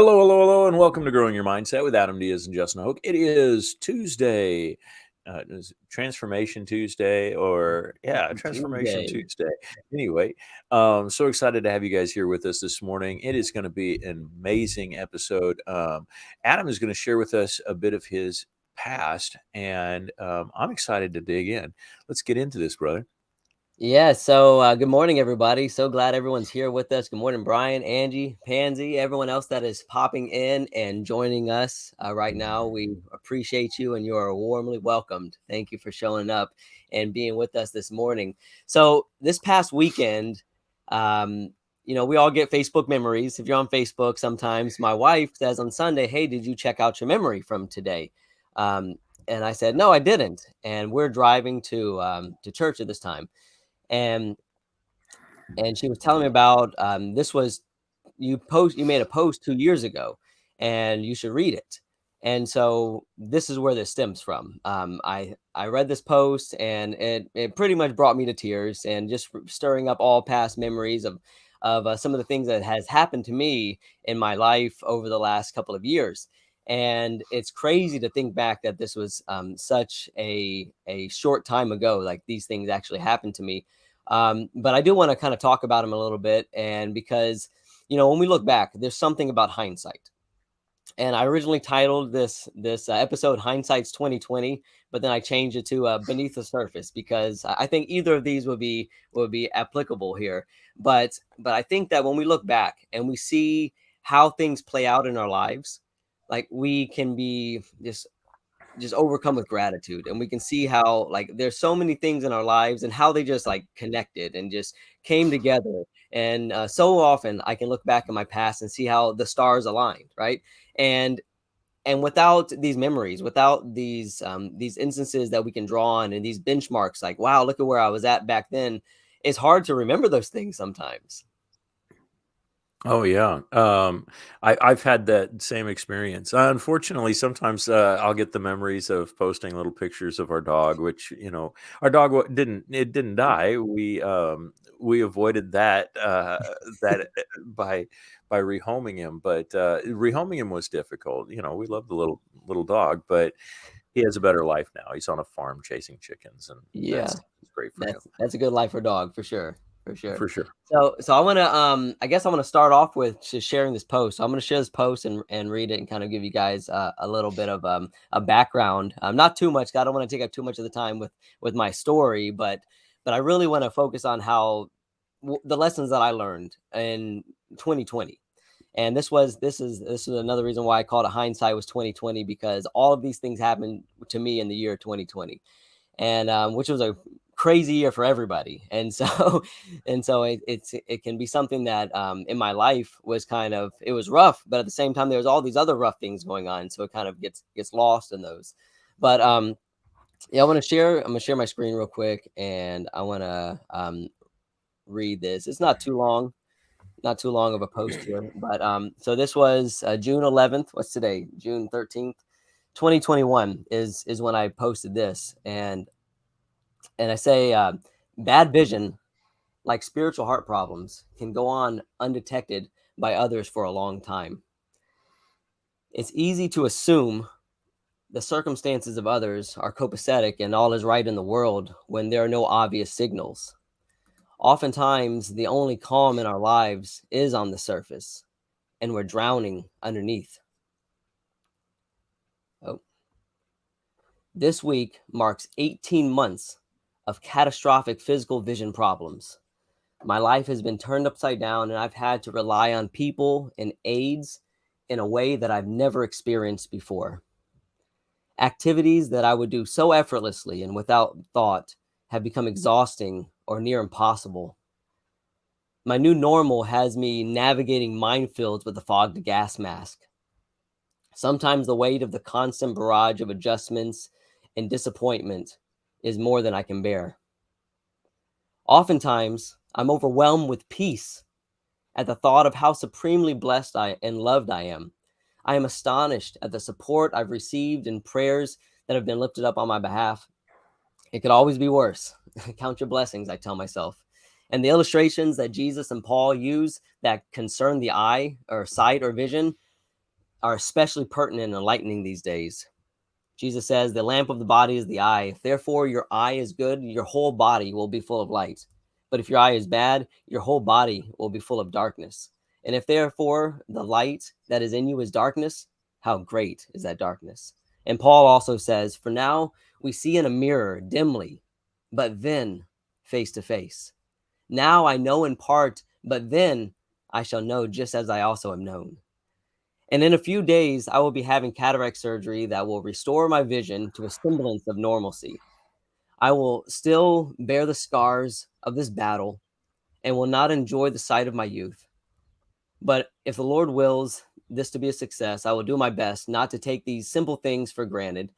Hello, and welcome to Growing Your Mindset with Adam Diaz and Justin Hoke. It is Tuesday. Is it Transformation Tuesday Transformation Tuesday. Tuesday. Anyway, so excited to have you guys here with us this morning. It is going to be an amazing episode. Adam is going to share with us a bit of his past, and I'm excited to dig in. Let's get into this, brother. Yeah, so good morning, everybody. So glad everyone's here with us. Good morning, Brian, Angie, Pansy, everyone else that is popping in and joining us right now. We appreciate you and you are warmly welcomed. Thank you for showing up and being with us this morning. So, this past weekend, we all get Facebook memories. If you're on Facebook, sometimes my wife says on Sunday, "Hey, did you check out your memory from today?" Um, and I said, "No, I didn't." And we're driving to church at this time. and and she was telling me about this was you made a post 2 years ago and you should read it. And so this is where this stems from. I read this post and it pretty much brought me to tears and just stirring up all past memories of some of the things that has happened to me in my life over the last couple of years. And it's crazy to think back that this was such a short time ago. Like, these things actually happened to me. But I do want to kind of talk about them a little bit. And because, when we look back, there's something about hindsight. And I originally titled this episode "Hindsight's 2020," but then I changed it to "Beneath the Surface" because I think either of these would be applicable here. But I think that when we look back and we see how things play out in our lives, like, we can be just overcome with gratitude, and we can see how, like, there's so many things in our lives and how they just like connected and just came together. And so often I can look back in my past and see how the stars aligned, right? And and without these memories, without these instances that we can draw on and these benchmarks, like, wow, look at where I was at back then, it's hard to remember those things sometimes. Oh yeah, I've had that same experience. Unfortunately, sometimes I'll get the memories of posting little pictures of our dog, which our dog didn't die. We avoided that by rehoming him, but rehoming him was difficult. We love the little dog, but he has a better life now. He's on a farm chasing chickens, and Yeah, that's great for him that's a good life for dog, for sure, for sure. for sure. So I want to I guess I want to start off with just sharing this post. So I'm going to share this post and read it and kind of give you guys a little bit of a background. Not too much. I don't want to take up too much of the time with my story, but I really want to focus on how the lessons that I learned in 2020. And this is another reason why I called it "Hindsight was 2020," because all of these things happened to me in the year 2020, and which was a crazy year for everybody. And so it can be something that in my life was it was rough, but at the same time there was all these other rough things going on, so it kind of gets lost in those. But yeah, I'm gonna share my screen real quick, and I want to read this. It's not too long of a post here, but so this was June 11th. What's today? June 13th, 2021 is when I posted this. And I say, bad vision, like spiritual heart problems, can go on undetected by others for a long time. It's easy to assume the circumstances of others are copacetic and all is right in the world when there are no obvious signals. Oftentimes, the only calm in our lives is on the surface, and we're drowning underneath. Oh, this week marks 18 months of catastrophic physical vision problems. My life has been turned upside down, and I've had to rely on people and aids in a way that I've never experienced before. Activities that I would do so effortlessly and without thought have become exhausting or near impossible. My new normal has me navigating minefields with a fogged gas mask. Sometimes the weight of the constant barrage of adjustments and disappointment is more than I can bear. Oftentimes, I'm overwhelmed with peace at the thought of how supremely blessed and loved I am. I am astonished at the support I've received and prayers that have been lifted up on my behalf. It could always be worse. Count your blessings, I tell myself. And the illustrations that Jesus and Paul use that concern the eye or sight or vision, are especially pertinent and enlightening these days. Jesus says, "The lamp of the body is the eye. If therefore your eye is good, your whole body will be full of light. But if your eye is bad, your whole body will be full of darkness. And if therefore the light that is in you is darkness, how great is that darkness?" And Paul also says, "For now we see in a mirror dimly, but then face to face. Now I know in part, but then I shall know just as I also am known." And in a few days, I will be having cataract surgery that will restore my vision to a semblance of normalcy. I will still bear the scars of this battle and will not enjoy the sight of my youth. But if the Lord wills this to be a success, I will do my best not to take these simple things for granted.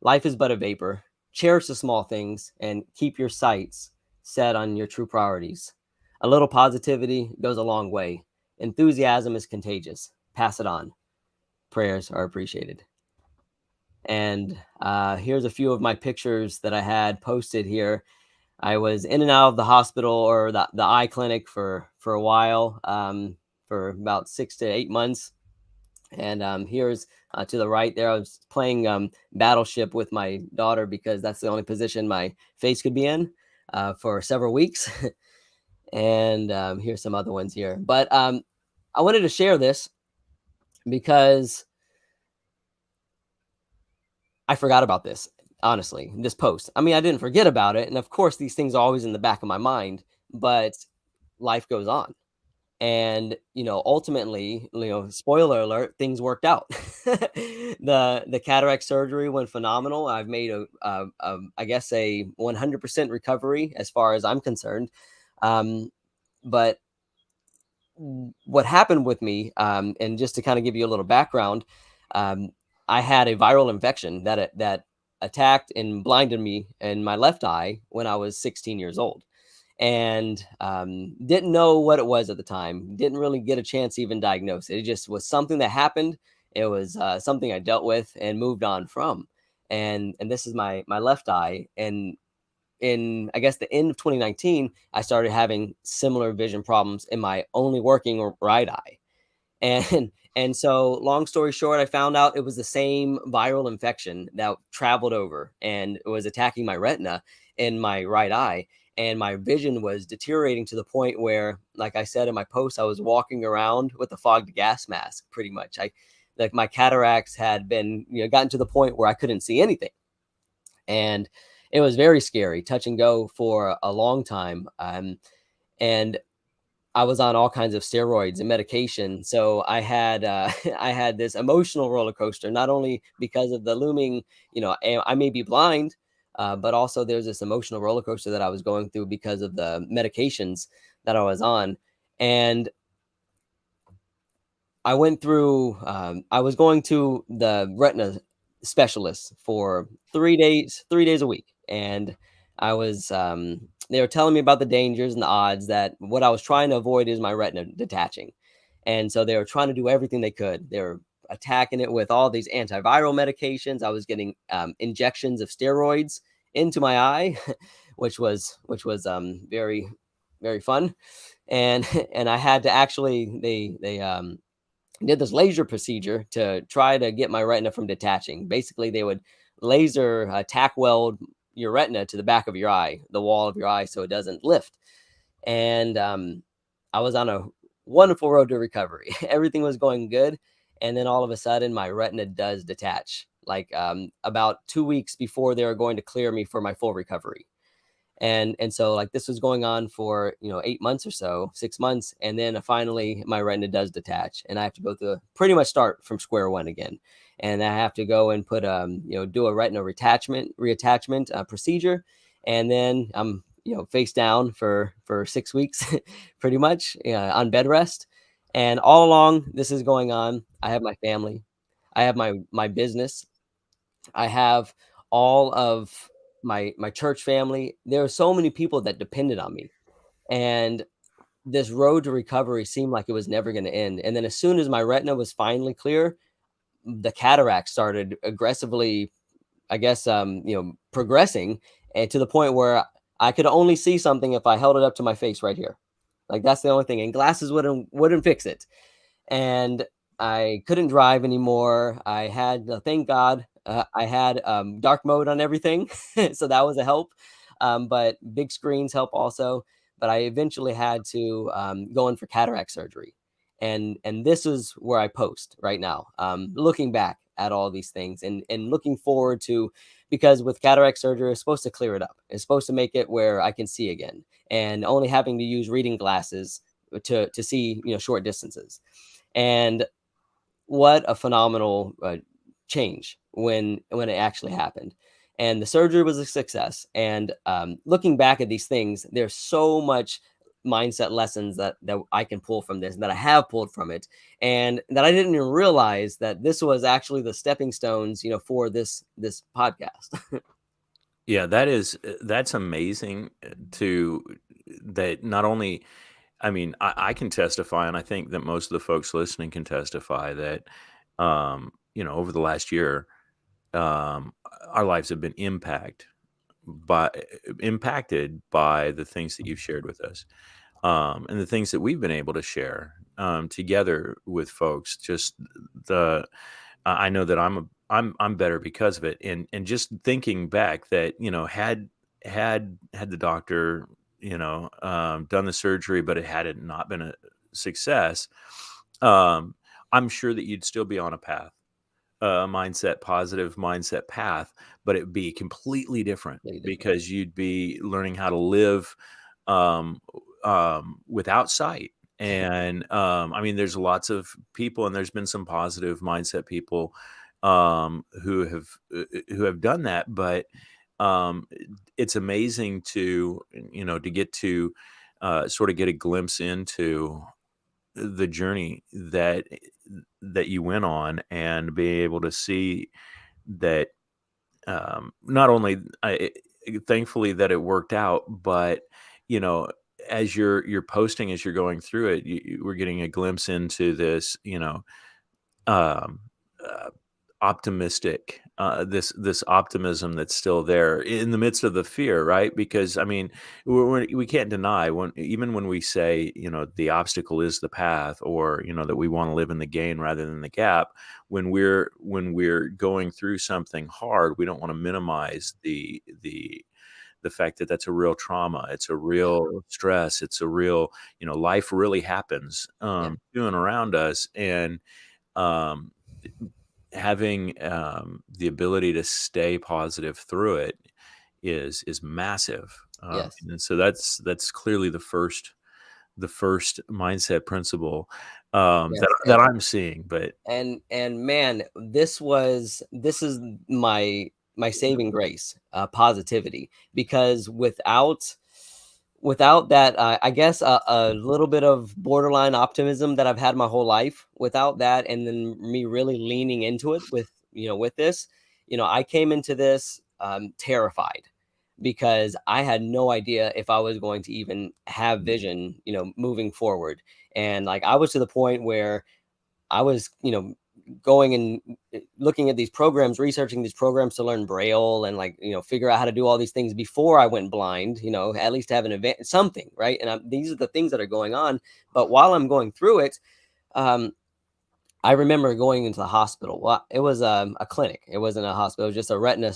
Life is but a vapor. Cherish the small things and keep your sights set on your true priorities. A little positivity goes a long way. Enthusiasm is contagious. Pass it on. Prayers are appreciated. And here's a few of my pictures that I had posted here. I was in and out of the hospital or the eye clinic for a while, for about 6 to 8 months. And here's to the right there. I was playing Battleship with my daughter because that's the only position my face could be in for several weeks. And here's some other ones here. But I wanted to share this because I forgot about this, honestly, this post. I mean, I didn't forget about it. And of course, these things are always in the back of my mind, but life goes on. And, ultimately, spoiler alert, things worked out. The cataract surgery went phenomenal. I've made I guess a 100% recovery as far as I'm concerned. But what happened with me, and just to kind of give you a little background, um, I had a viral infection that attacked and blinded me in my left eye when I was 16 years old, and didn't know what it was at the time. Didn't really get a chance to even diagnose it. It just was something that happened. It was something I dealt with and moved on from. And this is my left eye, and in I guess the end of 2019, I started having similar vision problems in my only working right eye. And so long story short, I found out it was the same viral infection that traveled over and was attacking my retina in my right eye. And my vision was deteriorating to the point where, like I said in my post, I was walking around with a fogged gas mask pretty much. I like my cataracts had been, gotten to the point where I couldn't see anything. And it was very scary, touch and go for a long time. And I was on all kinds of steroids and medication, so I had I had this emotional roller coaster. Not only because of the looming, I may be blind, but also there's this emotional roller coaster that I was going through because of the medications that I was on. And I went through. I was going to the retina specialist for 3 days, 3 days a week, and I was. They were telling me about the dangers and the odds that what I was trying to avoid is my retina detaching, and so they were trying to do everything they could. They were attacking it with all these antiviral medications. I was getting injections of steroids into my eye, which was very very fun, and and I had to actually they did this laser procedure to try to get my retina from detaching. Basically, they would laser tack weld your retina to the back of your eye, the wall of your eye, so it doesn't lift. And I was on a wonderful road to recovery. Everything was going good, and then all of a sudden, my retina does detach. Like about 2 weeks before they were going to clear me for my full recovery. And so like this was going on for 8 months or so, 6 months, and then finally my retina does detach, and I have to go through pretty much start from square one again, and I have to go and put do a retina reattachment procedure, and then I'm face down for 6 weeks, pretty much on bed rest, and all along this is going on. I have my family, I have my business, I have all of my church family. There are so many people that depended on me, and this road to recovery seemed like it was never going to end. And then as soon as my retina was finally clear, the cataract started aggressively, I guess, progressing, and to the point where I could only see something if I held it up to my face right here. Like that's the only thing, and glasses wouldn't fix it. And I couldn't drive anymore. I had, thank God, I had dark mode on everything, so that was a help. But big screens help also. But I eventually had to go in for cataract surgery, and this is where I post right now, looking back at all these things and looking forward to, because with cataract surgery, it's supposed to clear it up. It's supposed to make it where I can see again, and only having to use reading glasses to see, short distances. And what a phenomenal change when it actually happened. And the surgery was a success. And looking back at these things, there's so much mindset lessons that I can pull from this, that I have pulled from it, and that I didn't even realize that this was actually the stepping stones, for this podcast. Yeah, that's amazing to that not only I mean, I can testify, and I think that most of the folks listening can testify that, over the last year, um, our lives have been by impacted by the things that you've shared with us, and the things that we've been able to share together with folks. Just the I know that I'm better because of it, and just thinking back that had the doctor done the surgery, but had it not been a success, um, I'm sure that you'd still be on a path, a positive mindset path, but it would be completely different Completely different. because you'd be learning how to live um, without sight. And I mean, there's lots of people, and there's been some positive mindset people who have done that, but um, it's amazing to get to sort of get a glimpse into the journey that you went on, and be able to see that not only thankfully that it worked out, but you know as you're posting, as you're going through it, we're getting a glimpse into this um, uh, optimistic this optimism that's still there in the midst of the fear, right? Because I mean, we can't deny, even when we say the obstacle is the path, or that we want to live in the gain rather than the gap. When we're going through something hard, we don't want to minimize the fact that that's a real trauma, it's a Yeah. real stress, it's a real life really happens Yeah. to and around us. And um having the ability to stay positive through it is massive. Yes. And so that's clearly the first mindset principle that Yes. that I'm seeing. But And man, this is my saving grace, positivity. Because without that, I guess a little bit of borderline optimism that I've had my whole life, without that, and then me really leaning into it with this, I came into this terrified, because I had no idea if I was going to even have vision, moving forward. And like, I was to the point where I was, going and looking at these programs, researching these programs to learn Braille, and like, figure out how to do all these things before I went blind, at least have an event, something, right? And these are the things that are going on. But while I'm going through it, um, I remember going into the hospital. Well, it was a clinic. It wasn't a hospital. It was just a retina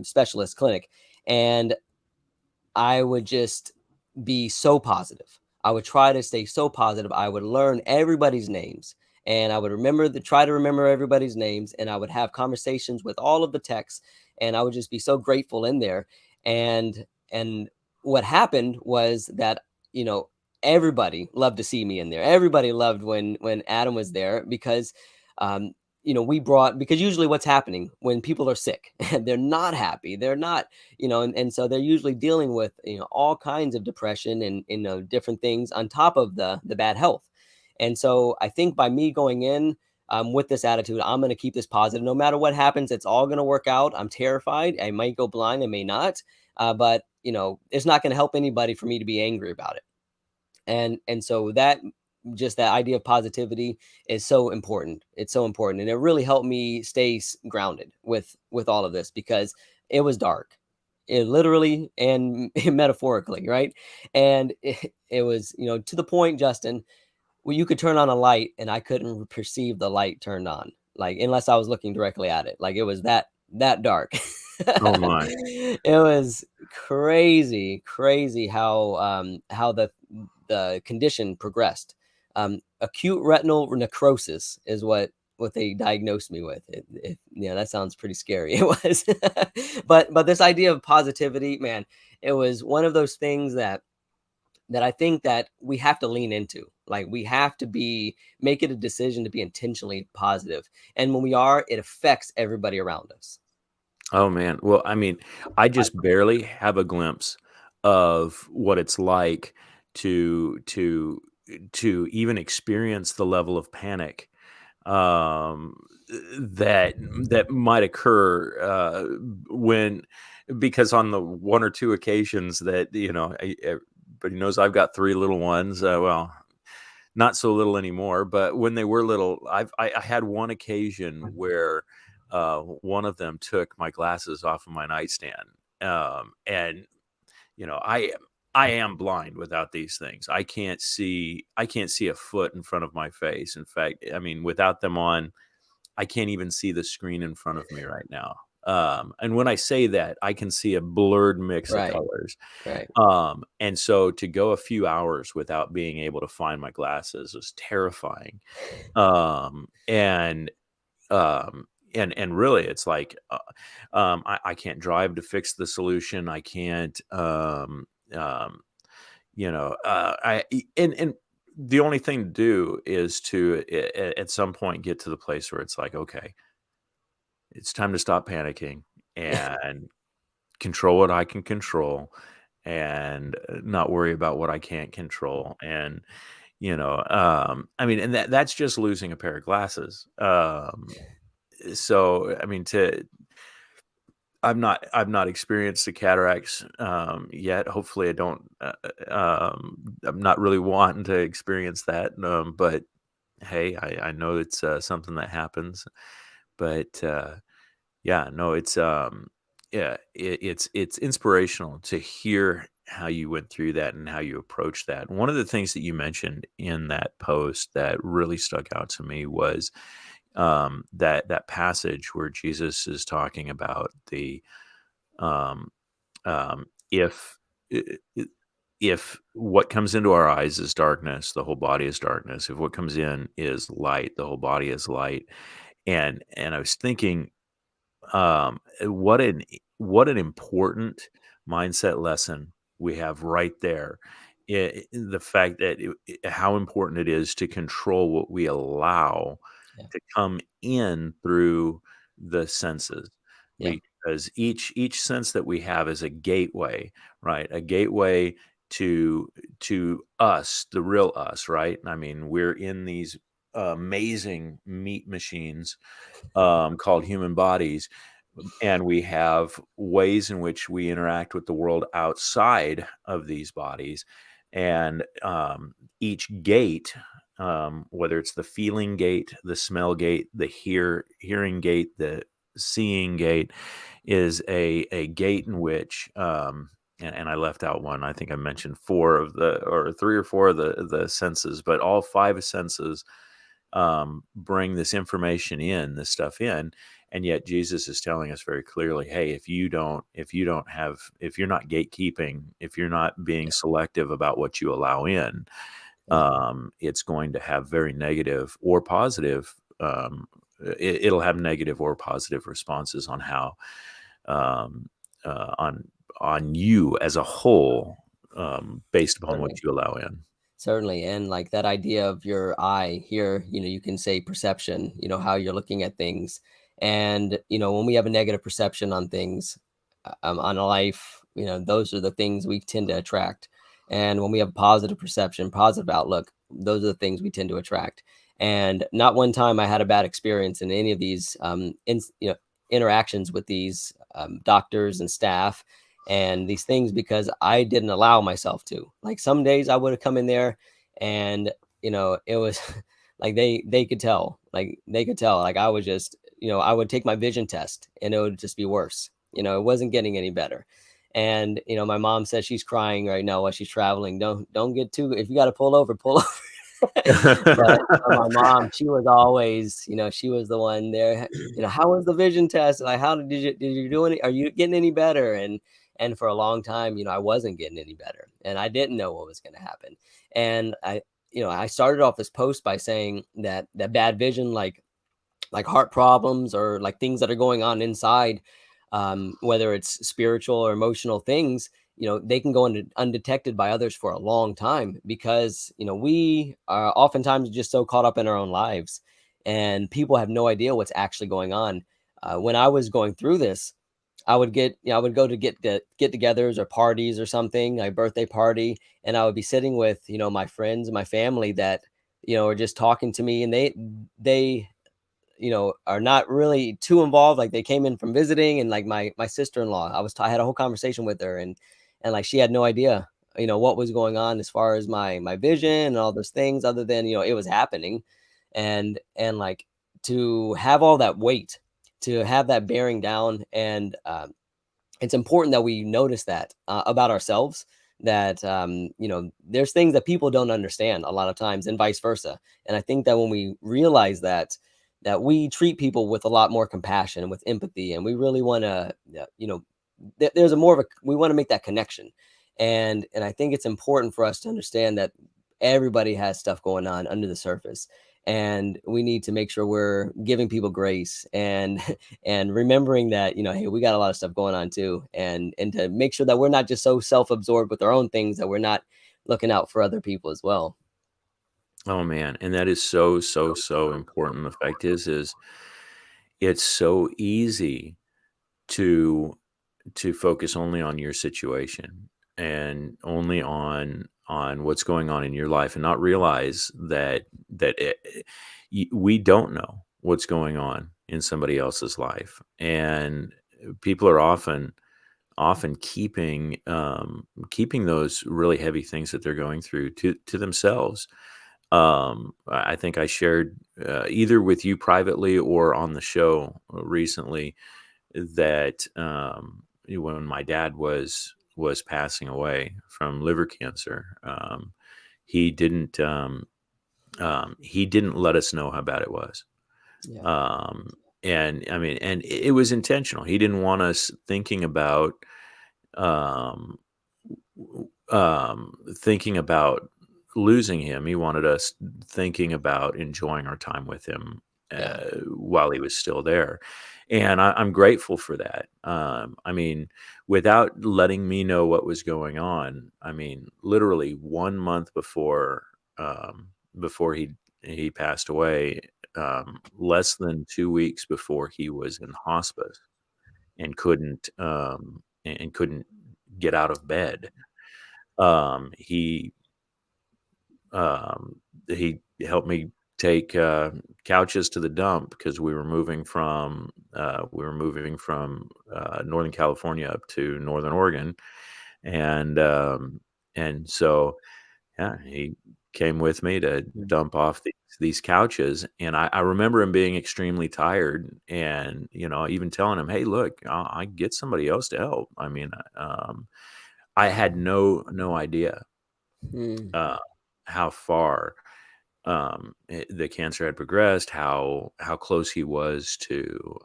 specialist clinic. And I would just be so positive. I would try to stay so positive. I would learn everybody's names, and I would try to remember everybody's names, and I would have conversations with all of the techs, and I would just be so grateful in there. And what happened was that, you know, everybody loved to see me in there. Everybody loved when Adam was there, because um we brought, because usually what's happening when people are sick, they're not happy. They're not, and so they're usually dealing with, all kinds of depression and, different things on top of the bad health. And so I think by me going in with this attitude, I'm going to keep this positive. No matter what happens, it's all going to work out. I'm terrified. I might go blind. I may not. But it's not going to help anybody for me to be angry about it. And so that, just that idea of positivity is so important. It's so important, and it really helped me stay grounded with all of this, because it was dark, it literally and metaphorically, right? And it was, to the point, Justin, well, you could turn on a light and I couldn't perceive the light turned on, like unless I was looking directly at it. Like it was that dark. Oh my. It was crazy, crazy how the condition progressed. Acute retinal necrosis is what they diagnosed me with. Yeah, that sounds pretty scary. It was, but this idea of positivity, man, it was one of those things that I think that we have to lean into. Like we have to make it a decision to be intentionally positive. And when we are, it affects everybody around us. Oh man. Well, I mean, I just barely have a glimpse of what it's like to to to even experience the level of panic um, that that might occur when because on the one or two occasions that everybody knows I've got three little ones. Well, not so little anymore, but when they were little, I had one occasion where one of them took my glasses off of my nightstand, and I am blind without these things. I can't see a foot in front of my face. In fact, I mean, without them on, I can't even see the screen in front of me right now. And when I say that, I can see a blurred mix of Right, colors. right. And so to go a few hours without being able to find my glasses was terrifying. Um, and um, and really, it's like I can't drive to fix the solution. I can't. Um, and the only thing to do is to at some point get to the place where it's like, okay, it's time to stop panicking and control what I can control and not worry about what I can't control. And, I mean, and that's just losing a pair of glasses. So, I mean, I've not experienced the cataracts yet. Hopefully I don't, I'm not really wanting to experience that. But hey, I know it's something that happens, but, yeah, no, it's inspirational to hear how you went through that and how you approach that. One of the things that you mentioned in that post that really stuck out to me was that passage where Jesus is talking about the um, if if what comes into our eyes is darkness, the whole body is darkness. If what comes in is light, the whole body is light. And I was thinking what an important mindset lesson we have right there. The fact that how important it is to control what we allow Yeah, to come in through the senses, yeah, because each sense that we have is a gateway, right? A gateway to us, the real us, right? I mean, we're in these amazing meat machines called human bodies, and we have ways in which we interact with the world outside of these bodies. And each gate, whether it's the feeling gate, the smell gate, the hearing gate, the seeing gate, is a gate in which and I left out one. I think I mentioned four of the or three or four of the senses, but all five senses bring this information in, this stuff in. And yet Jesus is telling us very clearly, hey, if you're not gatekeeping, if you're not being selective about what you allow in, yeah. it's going to have very negative or positive. It'll have negative or positive responses on how um, on you as a whole, based upon what Certainly. you allow in. Certainly, and like that idea of your eye here, you can say perception, how you're looking at things. And, when we have a negative perception on things, on a life, those are the things we tend to attract. And when we have positive perception, positive outlook, those are the things we tend to attract. And not one time I had a bad experience in any of these, interactions with these doctors and staff and these things because I didn't allow myself to. Like some days I would have come in there and it was like they could tell. Like they could tell. Like I was just, I would take my vision test and it would just be worse. It wasn't getting any better. And my mom says she's crying right now while she's traveling. Don't get too if you got to pull over, pull over. But my mom, she was always, she was the one there. How was the vision test? Like, how did you do any? Are you getting any better? And for a long time, I wasn't getting any better, and I didn't know what was going to happen. And I started off this post by saying that bad vision, like heart problems or like things that are going on inside, whether it's spiritual or emotional things, they can go undetected by others for a long time because, we are oftentimes just so caught up in our own lives and people have no idea what's actually going on. When I was going through this, I would go to get-togethers or parties or something, like birthday party, and I would be sitting with, my friends and my family that, are just talking to me, and they are not really too involved. Like they came in from visiting, and like my sister-in-law, I had a whole conversation with her, and like she had no idea, what was going on as far as my vision and all those things, other than it was happening, and like to have all that weight, to have that bearing down, and it's important that we notice that about ourselves. That there's things that people don't understand a lot of times, and vice versa. And I think that when we realize that we treat people with a lot more compassion and with empathy, and we really want to, there's a more of a, we want to make that connection. And I think it's important for us to understand that everybody has stuff going on under the surface, and we need to make sure we're giving people grace and and remembering that, hey, we got a lot of stuff going on too, and to make sure that we're not just so self-absorbed with our own things that we're not looking out for other people as well. Oh man, and that is so, so, so important. The fact is it's so easy to focus only on your situation and only on what's going on in your life and not realize that we don't know what's going on in somebody else's life. And people are often keeping those really heavy things that they're going through to themselves. I think I shared either with you privately or on the show recently that when my dad was passing away from liver cancer, he didn't he didn't let us know how bad it was. Yeah. Um, and I mean, and it was intentional. He didn't want us um, thinking about losing him. He wanted us thinking about enjoying our time with him Yeah. while he was still there. And I'm grateful for that. I mean, without letting me know what was going on, I mean, literally 1 month before he passed away, less than 2 weeks before he was in hospice and couldn't get out of bed. Um, he he helped me take couches to the dump because we were moving from Northern California up to Northern Oregon, and so yeah, he came with me to Mm. dump off these couches, and I remember him being extremely tired, and even telling him, "Hey, look, I get somebody else to help." I mean, I had no idea Mm. uh, how far the cancer had progressed, how close he was to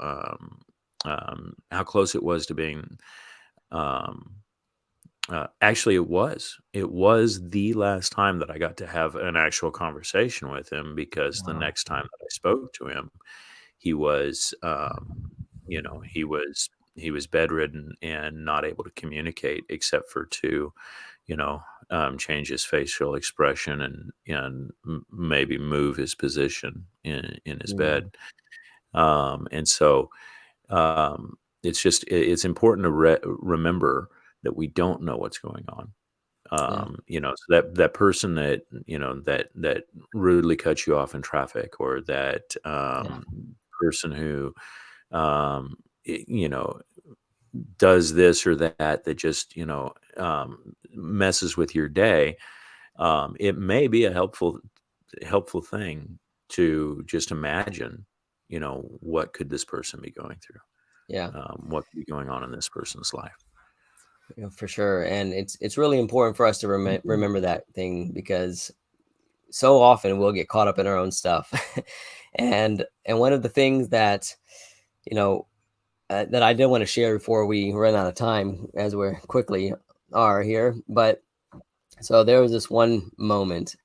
how close it was to being. Um, Actually, it was the last time that I got to have an actual conversation with him because the Wow. next time that I spoke to him, he was he was bedridden and not able to communicate except for to you know, change his facial expression and maybe move his position in his Mm. bed. And so it's important to remember that we don't know what's going on. Yeah. So that person that rudely cuts you off in traffic, or that Yeah. person who um, i- you know does this or that just messes with your day. It may be a helpful thing to just imagine, what could this person be going through? Yeah. What could be going on in this person's life? For sure. And it's really important for us to remember that thing because so often we'll get caught up in our own stuff. And one of the things that, you know, that I did want to share before we run out of time, as we're quickly are here. But so there was this one moment,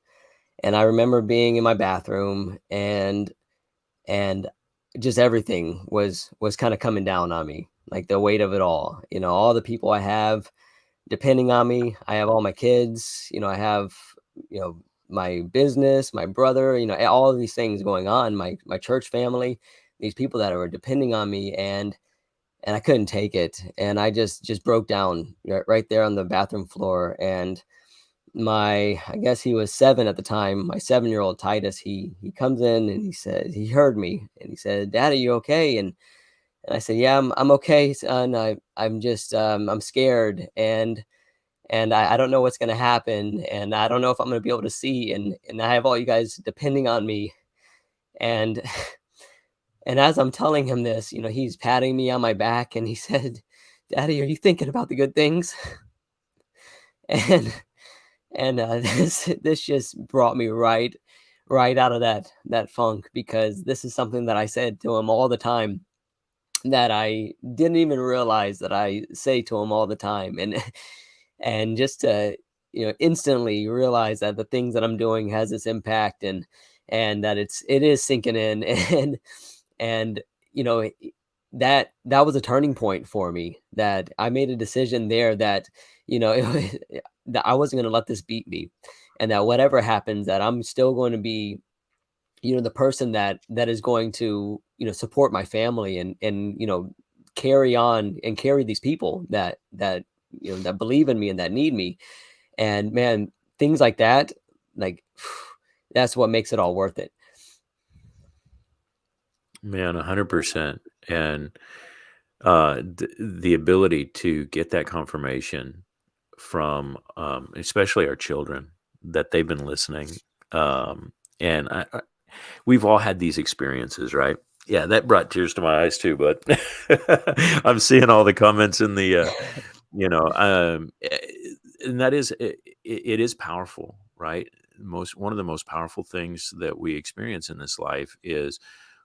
and I remember being in my bathroom, and just everything was kind of coming down on me, like the weight of it all. All the people I have depending on me. I have all my kids. I have you know my business, my brother. All of these things going on. My church family, these people that are depending on me, and I couldn't take it, and I just broke down right there on the bathroom floor. And I guess he was 7 at the time, my 7-year-old Titus, he comes in and he says he heard me and he said, "Dad, are you okay?" And I said, "Yeah, I'm okay, son. I'm just I'm scared, and I don't know what's gonna happen, and I don't know if I'm gonna be able to see, and I have all you guys depending on me." And and as I'm telling him this, he's patting me on my back and he said, "Daddy, are you thinking about the good things?" And this just brought me right out of that funk, because this is something that I said to him all the time, that I didn't even realize that I say to him all the time. And just to instantly realize that the things that I'm doing has this impact, and that it is sinking in. And you know it- that was a turning point for me, that I made a decision there that that I wasn't going to let this beat me, and that whatever happens, that I'm still going to be the person that is going to support my family, and carry on and carry these people that believe in me and that need me. And man, things like that, like, that's what makes it all worth it. Man, 100%. And the ability to get that confirmation from, especially our children, that they've been listening. And we've all had these experiences, right? Yeah, that brought tears to my eyes too. But I'm seeing all the comments in the, and that is, it is powerful, right? One of the most powerful things that we experience in this life is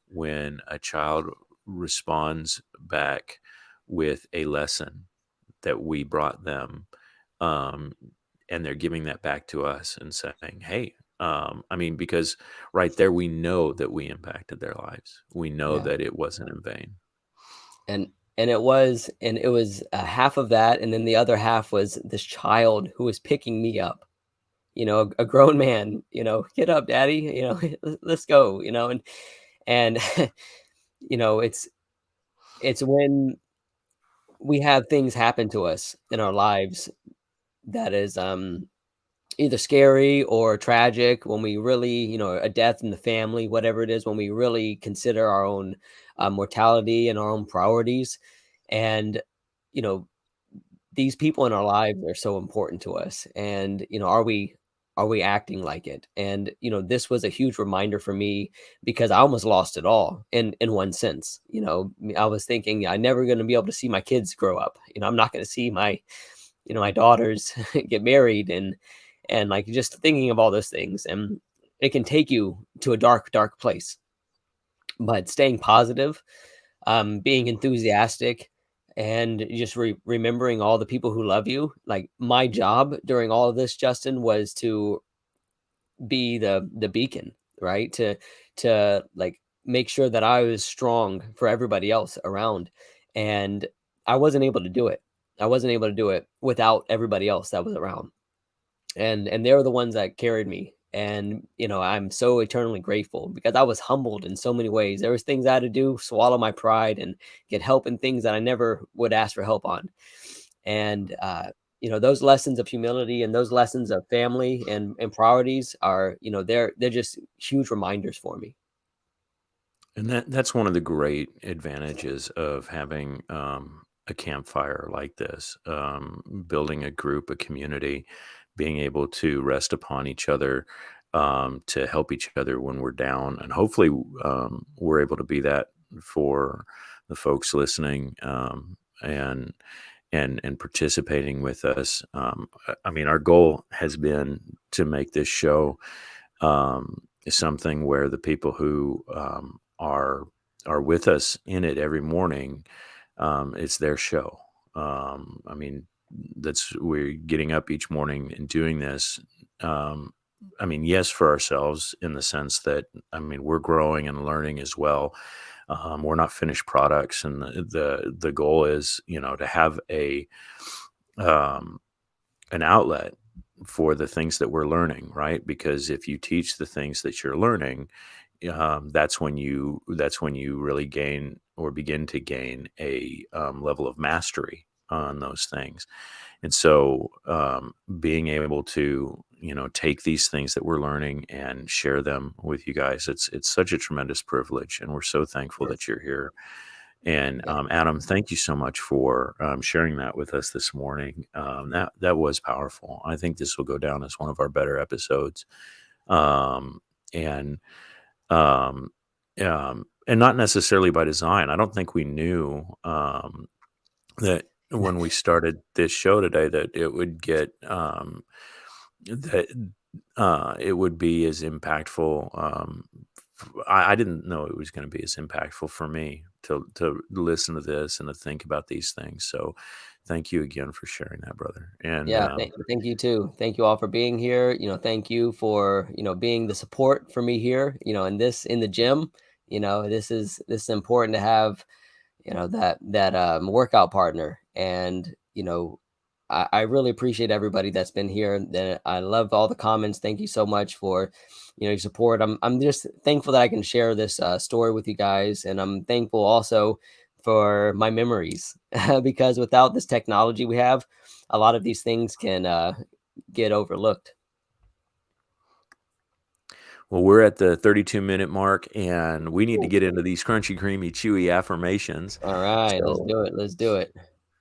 when a child responds back with a lesson that we brought them, um, and they're giving that back to us and saying, "Hey," I mean, because right there we know that we impacted their lives. We know Yeah. that it wasn't in vain. And it was half of that, and then the other half was this child who was picking me up, a grown man, "Get up, daddy, let's go," and it's when we have things happen to us in our lives that is either scary or tragic, when we really, a death in the family, whatever it is, when we really consider our own mortality and our own priorities. And you know these people in our lives are so important to us, and are we acting like it? And this was a huge reminder for me, because I almost lost it all in one sense. I was thinking I never going to be able to see my kids grow up. I'm not going to see my daughters get married, and like, just thinking of all those things, and it can take you to a dark place. But staying positive, being enthusiastic, and just remembering all the people who love you. Like, my job during all of this, Justin, was to be the beacon, right? To like make sure that I was strong for everybody else around. And I wasn't able to do it. I wasn't able to do it without everybody else that was around. And they were the ones that carried me. And I'm so eternally grateful, because I was humbled in so many ways. There was things I had to do, swallow my pride, and get help in things that I never would ask for help on. And those lessons of humility and those lessons of family and priorities are, they're just huge reminders for me. And that's one of the great advantages of having, a campfire like this, building a group, a community, being able to rest upon each other, to help each other when we're down, and hopefully, we're able to be that for the folks listening, and participating with us. I mean, our goal has been to make this show, is something where the people who are with us in it every morning, it's their show. I mean, we're getting up each morning and doing this. I mean, yes, for ourselves, in the sense that, I mean, we're growing and learning as well. We're not finished products, and the goal is, to have an outlet for the things that we're learning, right? Because if you teach the things that you're learning, that's when you really gain, or begin to gain, a level of mastery on those things. And so, being able to, take these things that we're learning and share them with you guys, it's such a tremendous privilege, and we're so thankful that you're here. And Yeah. Adam, thank you so much for sharing that with us this morning. That was powerful. I think this will go down as one of our better episodes. And um, and not necessarily by design. I don't think we knew that when we started this show today that it would get that it would be as impactful. I didn't know it was going to be as impactful for me to listen to this and to think about these things. So, thank you again for sharing that, brother. And Yeah, thank you too. Thank you all for being here. Thank you for, being the support for me here, in the gym. This is important to have, that workout partner. And, I really appreciate everybody that's been here. I love all the comments. Thank you so much for, your support. I'm just thankful that I can share this story with you guys. And I'm thankful also for my memories because without this technology we have, a lot of these things can get overlooked. well, we're at the 32-minute mark, and we need to Cool. get into these crunchy, creamy, chewy affirmations. All right, let's So, do it. Let's do it.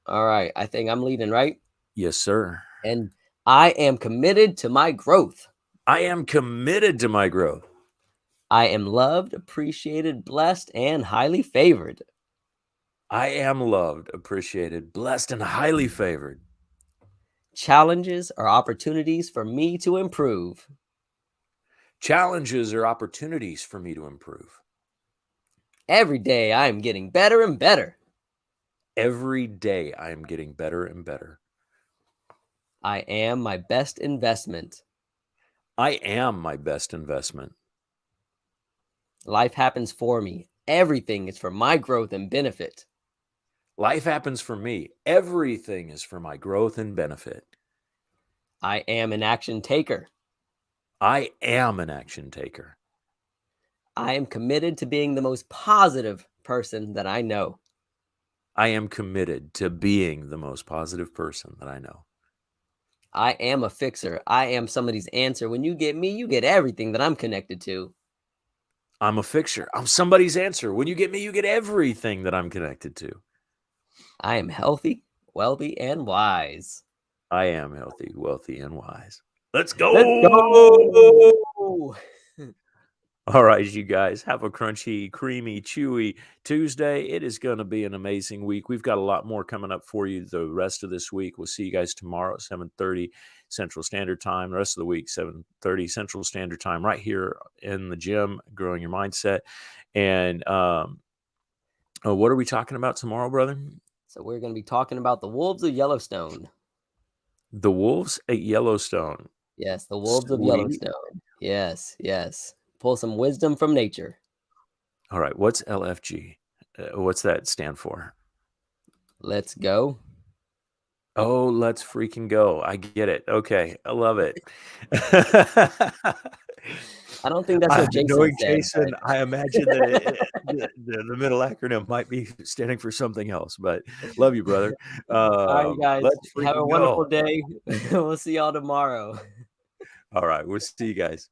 All right, I think I'm leading, right? yes, sir. And I am committed to my growth. I am committed to my growth. I am loved, appreciated, blessed, and highly favored. I am loved, appreciated, blessed, and highly favored. Challenges are opportunities for me to improve. Challenges are opportunities for me to improve. Every day I am getting better and better. Every day I am getting better and better. I am my best investment. I am my best investment. Life happens for me. Everything is for my growth and benefit. Life happens for me. Everything is for my growth and benefit. I am an action taker. I am an action taker. I am committed to being the most positive person that I know. I am committed to being the most positive person that I know. I am a fixer. I am somebody's answer. When you get me, you get everything that I'm connected to. I'm a fixer. I'm somebody's answer. When you get me, you get everything that I'm connected to. I am healthy, wealthy, and wise. I am healthy, wealthy, and wise. Let's Let's go. go. All right, you guys, have a crunchy, creamy, chewy Tuesday. It is going to be an amazing week. We've got a lot more coming up for you the rest of this week. We'll see you guys tomorrow at 7:30 Central Standard Time. The rest of the week, 7:30 Central Standard Time, right here in the gym, growing your mindset. And what are we talking about tomorrow, brother? So we're going to be talking about the wolves of Yellowstone. The wolves at Yellowstone. Yes, the wolves of Sweet. Yellowstone. Yes, yes. Pull some wisdom from nature. All right, what's LFG? What's that stand for? Let's go. Oh, let's freaking go. I get it. Okay, I love it. I don't think that's what Jason Knowing said. Jason, I imagine that the middle acronym might be standing for something else, but love you, brother. All right, guys. Let's Have a freaking wonderful go. day. We'll see y'all tomorrow. All right, we'll see you guys.